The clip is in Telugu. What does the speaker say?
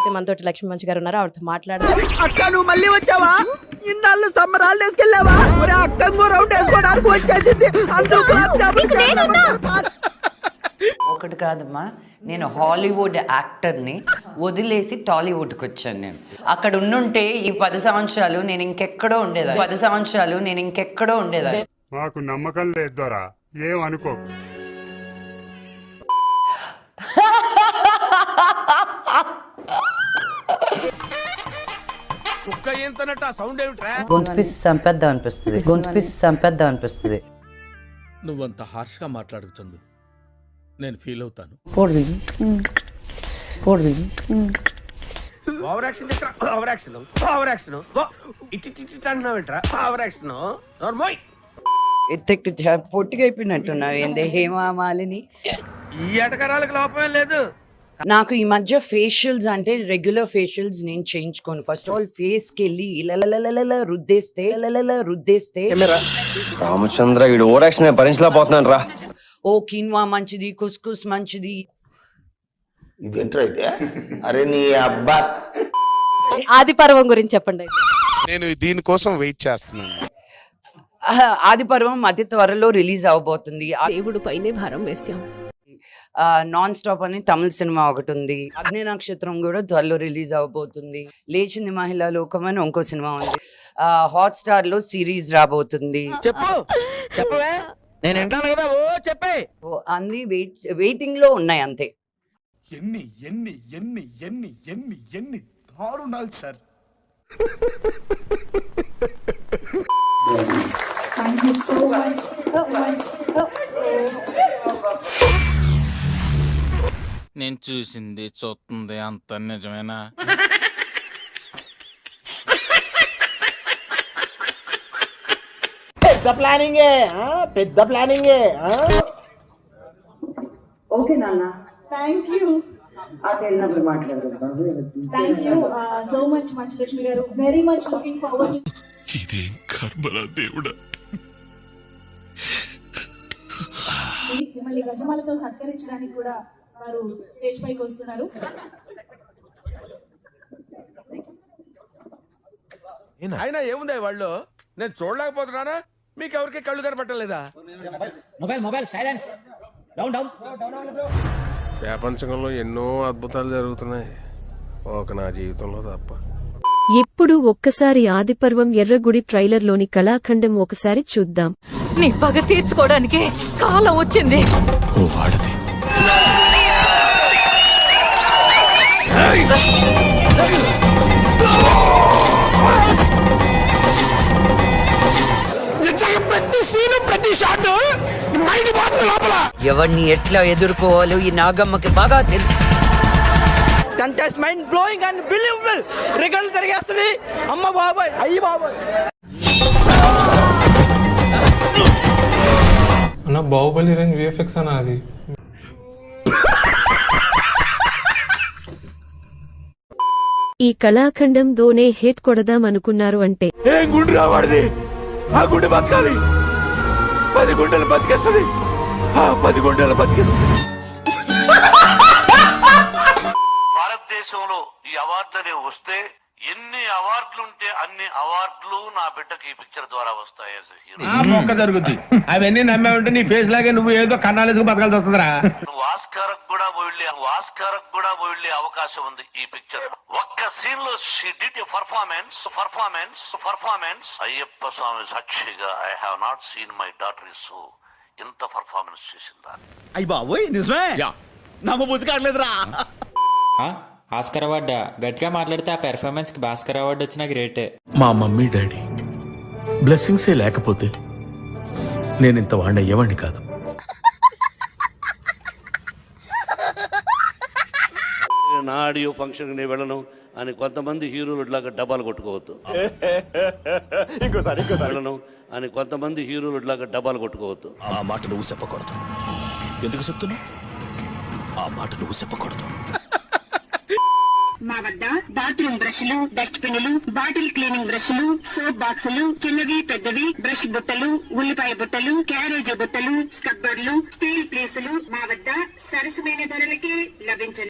అయితే మనతోటి లక్ష్మీ మంచి గారు ఉన్నారు, ఆవిడతో మాట్లాడదాం. అక్క నువ్వు మళ్ళీ వచ్చావా? ఇన్నాళ్ళు సమ్మర్ హాలిడేస్ కెళ్ళావా? ఒరే అక్క రౌండ్ వేసుకోవడానికి వచ్చేసింది. అందరూ గులాబ్ జామున్ ఒకటి కాదమ్మా, నేను హాలీవుడ్ యాక్టర్ని వదిలేసి టాలీవుడ్కి వచ్చాను. నేను అక్కడ ఉండుంటే ఈ 10 సంవత్సరాలు నేను ఇంకెక్కడో ఉండేదాన్ని. మాకు నమ్మకం లేదు దొరా, ఏం అనుకో. గొంతు పిసి చంపేద్దాం అనిపిస్తుంది. నువ్వంత హార్ష్గా మాట్లాడకు చందు, నేను ఫీల్ అవుతాను. పొట్టిగా అయిపోయినట్టున్నావు ఏంది హేమామాలిని. ఈ ఎటకరాలకు లోపమే లేదు. నాకు ఈ మధ్య ఫేషియల్స్ అంటే రెగ్యులర్ ఫేషియల్స్ నేను చేయించుకోను. ఫస్ట్ ఆఫ్ ఆల్ ఫేస్ కి వెళ్ళి రుద్దేస్తే రామచంద్ర ఈ ఓవరాక్షన్ భరించలేకపోతున్నాను రా. ఓ కిన్వా మంచిది, కుస్కుస్ మంచిది. అరే నీ అబ్బా. ఆది పర్వం గురించి చెప్పండి. నేను దీనికోసం వెయిట్ చేస్తున్నాను. ఆది పర్వం అతి త్వరలో రిలీజ్ అవబోతుంది. దేవుడు పైనే భారం వేసాం. నాన్ స్టాప్ అని తమిళ సినిమా ఒకటి ఉంది. అగ్ని నక్షత్రం కూడా త్వరలో రిలీజ్ అవబోతుంది. లేచింది మహిళా లోకం అని ఇంకో సినిమా ఉంది. హాట్‌స్టార్ లో సిరీస్ రాబోతుంది. అన్ని వెయిటింగ్ లో ఉన్నాయి అంతే. ఎన్ని ఎన్ని ఎన్ని ఎన్ని ఎన్ని ఎన్ని దారుణాలు సార్. నేను చూసింది చూస్తుంది అంత నిజమేనా? పెద్ద ప్లానింగే. ఓకే నాన్న, thank you so much Manchu Lakshmi గారు. Very much looking forward. ఇదేం కర్మరా దేవుడా. మిమ్మల్ని గజమాలతో సత్కరించడానికి కూడా వారు స్టేజ్ పైకి వస్తున్నారు. అయినా ఏముంది వాళ్ళు, నేను చూడలేకపోతున్నానా? మీకు ఎవరికి కళ్ళు కనపట్టలేదా? Mobile silence. ప్రపంచంలో ఎన్నో అద్భుతాలు జరుగుతున్నాయి, ఒక నా జీవితంలో తప్ప. ఇప్పుడు ఒక్కసారి ఆదిపర్వం ఎర్రగుడి ట్రైలర్ లోని కళాఖండం ఒకసారి చూద్దాం. నీ పగ తీర్చుకోవడానికి కాలం వచ్చింది. ఓ ఆడది. ఎవరిని ఎట్లా ఎదుర్కోవాలో ఈ నాగమ్మకి బాగా తెలుసు. Contest mind blowing and believable. రికార్డులు తిరిగేస్తుంది. అమ్మ బాబాయ్, అయ్యి బాబాయ్. అన్న బాహుబలి రేంజ్ విఎఫ్ఎక్స్ అన్న అది. ఈ కళాఖండం దోనే హిట్ కొడదాం అనుకున్నారు అంటే ఏం గుండు రావాడిది? ఆ గుండె బతకాలి. 10 గుండెలు బతికేస్తుంది. 10 గుండెలు బతికేస్తుంది. భారతదేశంలో ఈ అవార్డులనే వస్తే ఎన్ని అవార్డులు ఉంటే అన్ని అవార్డులు నా బిడ్డకి ఈ పిక్చర్ ద్వారా వస్తాయి. మొక్క జరుగుద్ది. అవన్నీ నమ్మే ఉంటే నీ ఫేస్ లాగే నువ్వు ఏదో కన్నాలేసుకు బతకాల్సి వస్తుందిరా. నువ్వు ఆస్కారకు కూడా వెళ్ళే అవకాశం ఉంది ఈ పిక్చర్. ఒక్క సీన్ లో she did a performance. Ayyappa Swamy సాక్షిగా I have not seen my daughter so ఇంత పర్ఫార్మెన్స్ చేసిందా? అయ్య బాబోయ్ నిజమే, నమ్మబుద్ధి కావట్లేదురా. ఆస్కర్ అవార్డా గట్టిగా మాట్లాడితే ఆ పెర్ఫార్మెన్స్ కి భాస్కర్ అవార్డు వచ్చినా గ్రేటే. మా మమ్మీ డాడీ బ్లెస్సింగ్సే లేకపోతే నేను ఇంత వాడిని అయ్యేవాడిని కాదు. నా ఆడియో ఫంక్షన్కి నేను వెళ్ళను అని కొంతమంది హీరోలు ఇట్లాగా డబ్బాలు కొట్టుకోవద్దు. వెళ్ళను అని కొంతమంది హీరోలు ఇట్లాగా డబ్బాలు కొట్టుకోవద్దు. ఆ మాట నువ్వు చెప్పకూడదు. ఎందుకు చెప్తున్నావు? ఆ మాట నువ్వు చెప్పకూడదు. మా వద్ద బాత్రూమ్ బ్రష్లు, డస్ట్ పిన్నులు, బాటిల్ క్లీనింగ్ బ్రష్లు, సోప్ బాక్సులు, చిన్నవి పెద్దవి, బ్రష్ బుట్టలు, ఉల్లిపాయ బుట్టలు, క్యారేజీ బుట్టలు, స్కబ్బర్లు, స్టీల్ ప్లేసులు మా వద్ద సరసమైన ధరలకే లభించను.